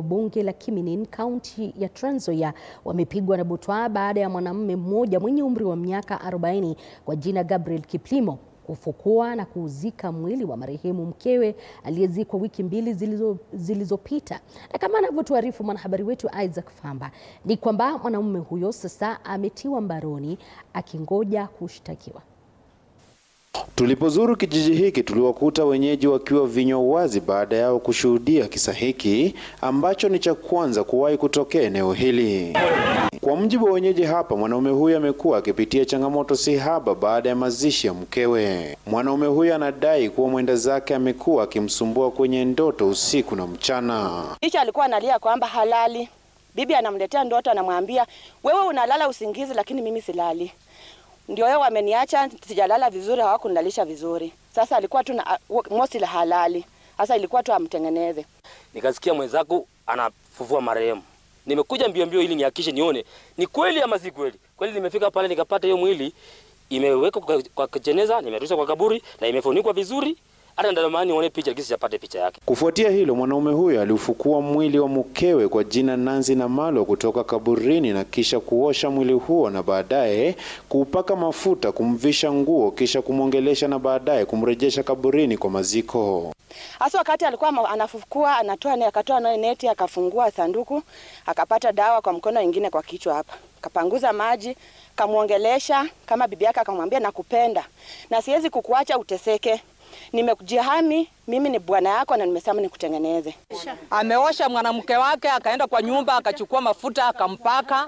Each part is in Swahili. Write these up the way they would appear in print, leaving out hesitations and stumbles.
Bunge la Kiminin, kaunti ya Trans Nzoia wamepigwa na butwaa baada ya mwanamume mmoja mwenye umri wa miaka 40 kwa jina Gabriel Kiplimo kufukua na kuuzika mwili wa marehemu mkewe aliyezikwa wiki mbili zilizopita. Na kama anavyotuarifu mwanahabari wetu Isaac Famba, ni kwamba mwanamume huyo sasa ametiwa mbaroni akingoja kushtakiwa. Tulipozuru kijiji hiki tuliwakuta wenyeji wakiwa vinywa wazi baada yao kushuhudia kisa hiki ambacho ni cha kwanza kuwahi kutokea eneo hili. Kwa mujibu wa wenyeji hapa, mwanaume huyu amekuwa akipitia changamoto si haba baada ya mazishi ya mkewe. Mwanaume huyu anadai kuwa mwenda zake amekuwa akimsumbua kwenye ndoto usiku na mchana. Kisha alikuwa analia kwamba halali. Bibi anamletea ndoto, anamwambia wewe unalala usingizi lakini mimi silali. Ndio wao wameniacha sijalala vizuri, hawakunilalisha vizuri. Sasa alikuwa tu na mosi la halali. Sasa ilikuwa tu amtengeneze. Nikasikia mwenzako anafufua marehemu. Nimekuja mbio mbio ili nihakikishe nione ni kweli ama si kweli. Kweli nimefika pale nikapata hiyo mwili imewekwa kwa jeneza, nimerusha kwa kaburi na imefunikwa vizuri. Hata ndani nione picha kisi sijapata picha yake. Kufuatia hilo, mwanaume huyo aliufukua mwili wa mkewe kwa jina Nancy Namalo kutoka kaburini na kisha kuosha mwili huo na baadaye kuupaka mafuta, kumvisha nguo, kisha kumwongelesha na baadaye kumrejesha kaburini kwa maziko. Hasa wakati alikuwa anafukua, akatoa neti, akafungua sanduku, akapata dawa kwa mkono mwingine kwa kichwa hapa. Kapanguza maji, kamuongelesha kama bibi yake, akamwambia nakupenda na siwezi kukuacha uteseke. Nimekujihami, mimi ni bwana yako na nimesema nikutengeneze. Ameosha mwanamke wake, akaenda kwa nyumba, akachukua mafuta, akampaka,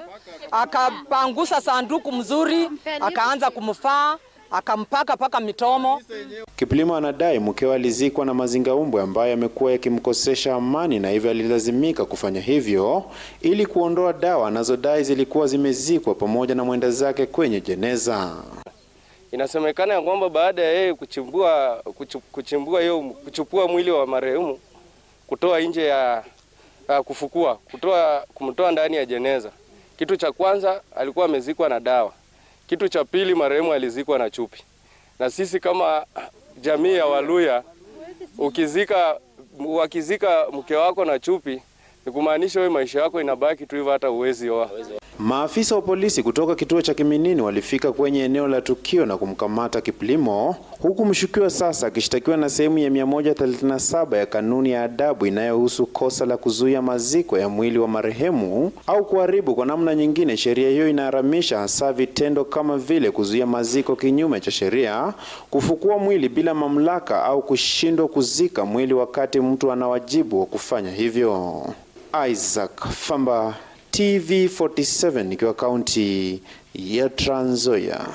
akapangusa sanduku mzuri, akaanza kumfaa, akampaka paka mitomo. Kiplimo anadai mkewe alizikwa na mazingaumbwe ambayo amekuwa yakimkosesha amani na hivyo alilazimika kufanya hivyo ili kuondoa dawa anazodai zilikuwa zimezikwa pamoja na mwenda zake kwenye jeneza. Inasemekana ya kwamba baada ya yeye kuchupua mwili wa marehemu, kutoa nje ya kumtoa ndani ya jeneza. Kitu cha kwanza alikuwa amezikwa na dawa. Kitu cha pili marehemu alizikwa na chupi. Na sisi kama jamii ya Waluya, wakizika mke wako na chupi, ni kumaanisha wewe maisha yako inabaki tu hivyo, hata uwezi oa. Maafisa wa polisi kutoka kituo cha Kiminini walifika kwenye eneo la tukio na kumkamata Kiplimo, huku mshukiwa sasa akishtakiwa na sehemu ya 137 ya kanuni ya adabu inayohusu kosa la kuzuia maziko ya mwili wa marehemu au kuharibu kwa namna nyingine. Sheria hiyo inaharamisha hasa vitendo kama vile kuzuia maziko kinyume cha sheria, kufukua mwili bila mamlaka au kushindwa kuzika mwili wakati mtu ana wajibu wa kufanya hivyo. Isaac Famba, TV47 nikiwa kaunti ya Trans Nzoia.